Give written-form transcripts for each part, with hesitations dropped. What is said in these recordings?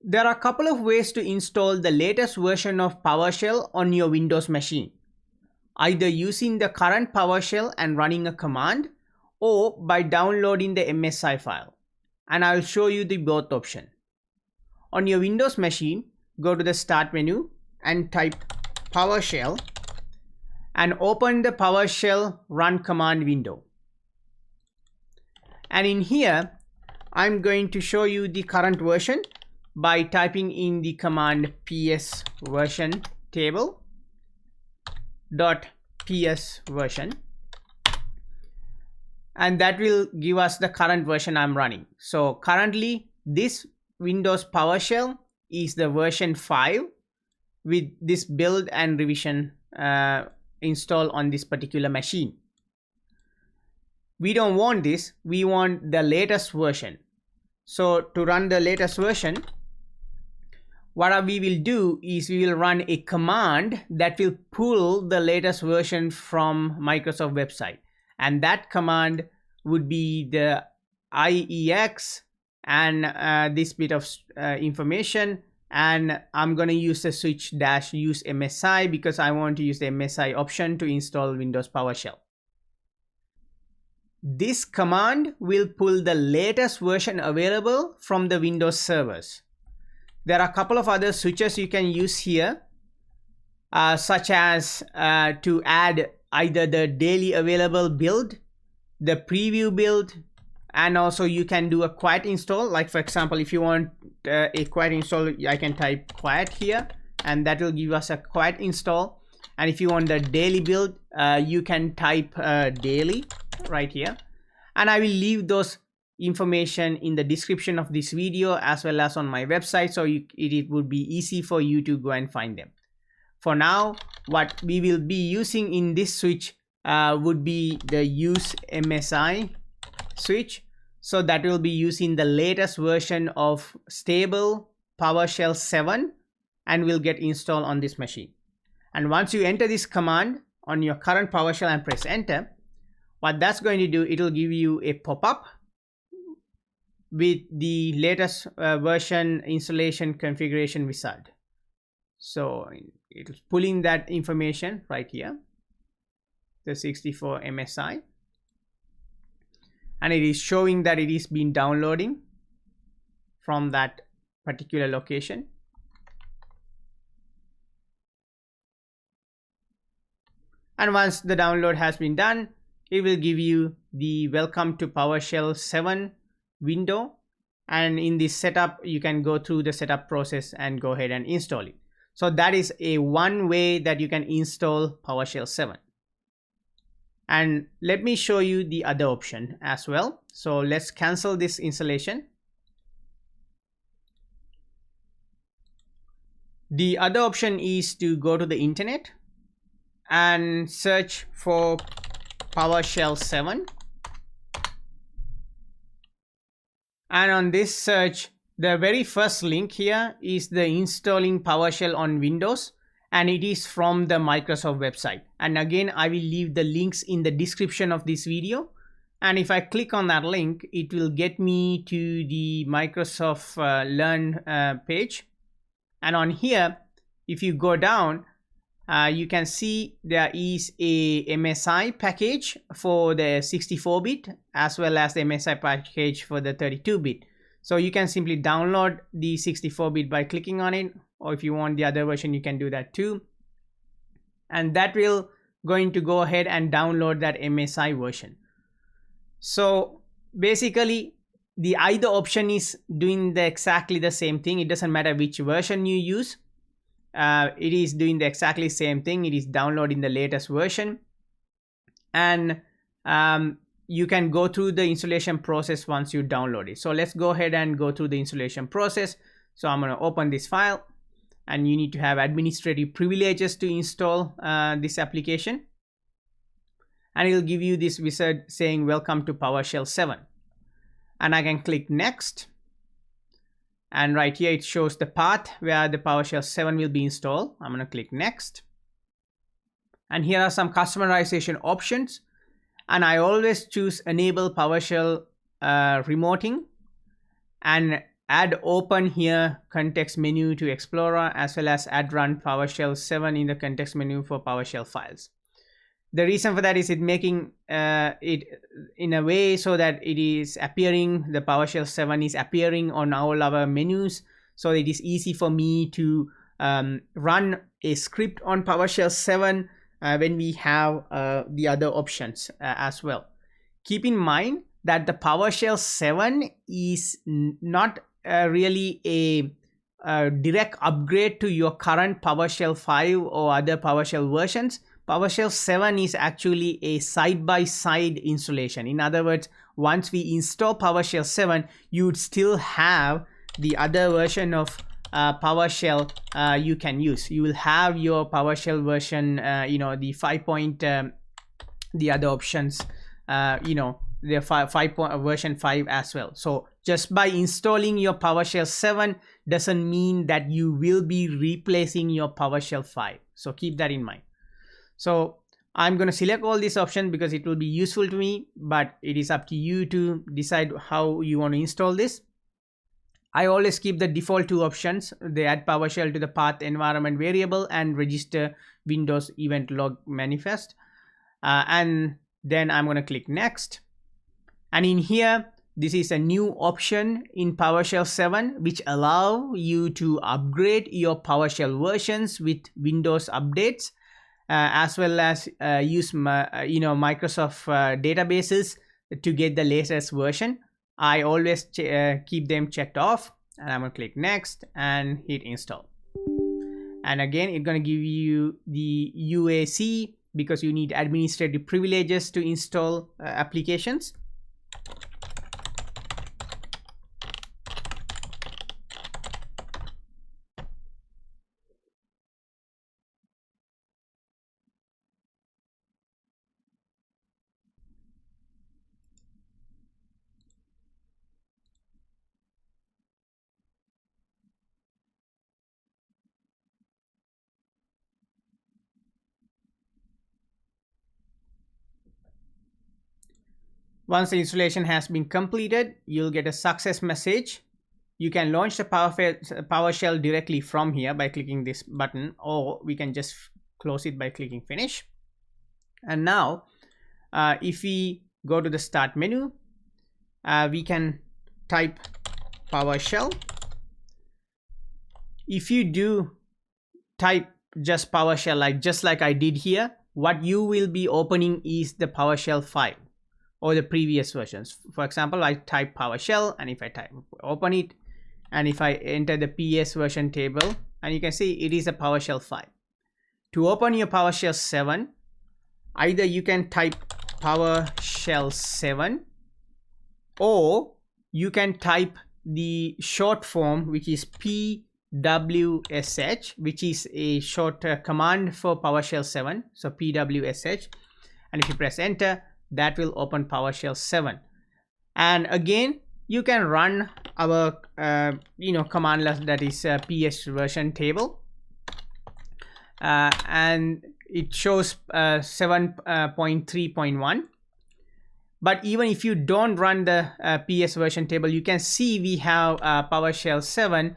There are a couple of ways to install the latest version of PowerShell on your Windows machine. Either using the current PowerShell and running a command, or by downloading the MSI file. And I'll show you the both option. On your Windows machine, go to the Start menu and type PowerShell and open the PowerShell run command window. And in here, I'm going to show you the current version by typing in the command psversiontable.psversion, and that will give us the current version I'm running. So currently this Windows PowerShell is the version 5 with this build and revision installed on this particular machine. We don't want this, we want the latest version. So to run the latest version, what we will do is we will run a command that will pull the latest version from Microsoft website, and that command would be the IEX and this bit of information, and I'm going to use the switch dash use MSI because I want to use the MSI option to install Windows PowerShell. This command will pull the latest version available from the Windows servers. There are a couple of other switches you can use here, such as to add either the daily available build, the preview build, and also you can do a quiet install. Like for example, if you want a quiet install, I can type quiet here and that will give us a quiet install. And if you want the daily build, you can type daily right here, and I will leave those information in the description of this video as well as on my website, so it would be easy for you to go and find them. For now, what we will be using in this switch would be the use MSI switch, so that will be using the latest version of stable PowerShell 7 and will get installed on this machine. And once you enter this command on your current PowerShell and press enter, what that's going to do, it will give you a pop-up with the latest version installation configuration wizard. So it is pulling that information right here, the 64 MSI, and it is showing that it is been downloading from that particular location. And once the download has been done, it will give you the welcome to PowerShell 7 window, and in this setup you can go through the setup process and go ahead and install it. So that is one way that you can install PowerShell 7. And let me show you the other option as well. So let's cancel this installation. The other option is to go to the internet and search for PowerShell 7, and on this search, the very first link here is the installing PowerShell on Windows, and it is from the Microsoft website. And again, I will leave the links in the description of this video, and if I click on that link, it will get me to the Microsoft Learn page. And on here, if you go down, you can see there is a MSI package for the 64-bit as well as the MSI package for the 32-bit. So you can simply download the 64-bit by clicking on it, or if you want the other version, you can do that too. And that will going to go ahead and download that MSI version. So basically, the either option is doing exactly the same thing. It doesn't matter which version you use. It is doing the exactly same thing. It is downloading the latest version, and you can go through the installation process once you download it. So let's go ahead and go through the installation process. So I'm going to open this file, and you need to have administrative privileges to install this application, and it will give you this wizard saying welcome to PowerShell 7, and I can click next. And right here it shows the path where the PowerShell 7 will be installed. I'm going to click next. And here are some customization options. And I always choose enable PowerShell remoting. And add open here context menu to Explorer, as well as add run PowerShell 7 in the context menu for PowerShell files. The reason for that is it making it in a way so that it is appearing, the PowerShell 7 is appearing on all our menus, so it is easy for me to run a script on PowerShell 7 when we have the other options as well. Keep in mind that the PowerShell 7 is not really a direct upgrade to your current PowerShell 5 or other PowerShell versions. PowerShell 7 is actually a side-by-side installation. In other words, once we install PowerShell 7, you would still have the other version of PowerShell you can use. You will have your PowerShell version, the 5 point, the other options, the version 5 as well. So just by installing your PowerShell 7 doesn't mean that you will be replacing your PowerShell 5. So keep that in mind. So I'm going to select all these options because it will be useful to me, but it is up to you to decide how you want to install this. I always keep the default two options. They add PowerShell to the path environment variable and register Windows event log manifest. And then I'm going to click next. And in here, this is a new option in PowerShell 7, which allow you to upgrade your PowerShell versions with Windows updates, as well as use Microsoft databases to get the latest version. I always keep them checked off, and I'm going to click next and hit install. And again, it's going to give you the UAC because you need administrative privileges to install applications. Once the installation has been completed, you'll get a success message. You can launch the PowerShell directly from here by clicking this button, or we can just close it by clicking finish. And now, if we go to the start menu, we can type PowerShell. If you do type just PowerShell, just like I did here, what you will be opening is the PowerShell file or the previous versions. For example, I type PowerShell, and if I open it, and if I enter the PS version table, and you can see it is a PowerShell file. To open your PowerShell 7, either you can type PowerShell 7, or you can type the short form, which is pwsh, which is a short command for PowerShell 7. So pwsh, and if you press enter, that will open PowerShell 7. And again, you can run our command list, that is PS version table, and it shows 7.3.1. But even if you don't run the PS version table, you can see we have PowerShell 7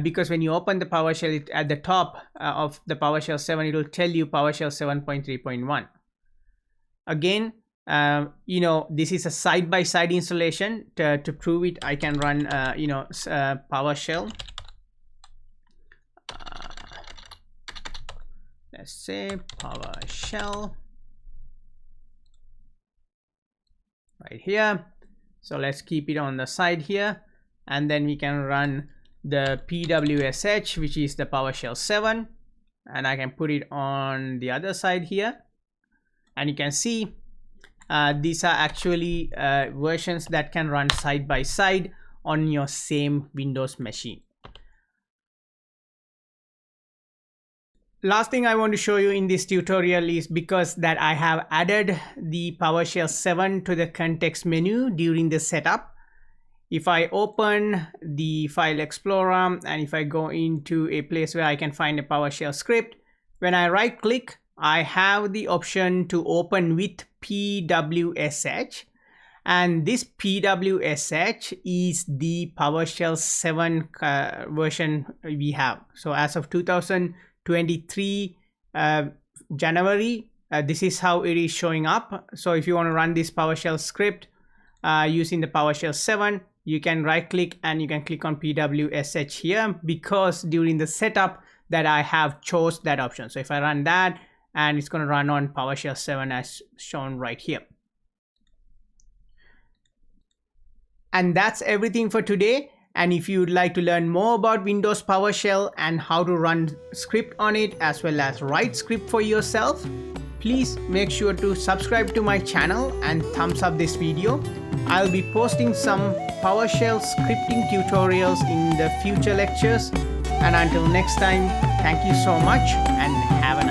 because when you open the PowerShell, at the top of the PowerShell 7, it will tell you PowerShell 7.3.1. Again, this is a side-by-side installation. To prove it, I can run PowerShell, let's say PowerShell right here. So let's keep it on the side here, and then we can run the pwsh, which is the PowerShell 7, and I can put it on the other side here, and you can see these are actually versions that can run side by side on your same Windows machine. Last thing I want to show you in this tutorial is because that I have added the PowerShell 7 to the context menu during the setup. If I open the file explorer, and if I go into a place where I can find a PowerShell script, when I right click, I have the option to open with pwsh, And this pwsh is the PowerShell 7 version we have. So as of 2023 January, this is how it is showing up. So if you want to run this PowerShell script using the PowerShell 7, you can right click and you can click on pwsh here, because during the setup that I have chose that option. So if I run that, and it's going to run on PowerShell 7 as shown right here. And that's everything for today. And if you'd like to learn more about Windows PowerShell and how to run script on it, as well as write script for yourself, please make sure to subscribe to my channel and thumbs up this video. I'll be posting some PowerShell scripting tutorials in the future lectures. And until next time, thank you so much and have a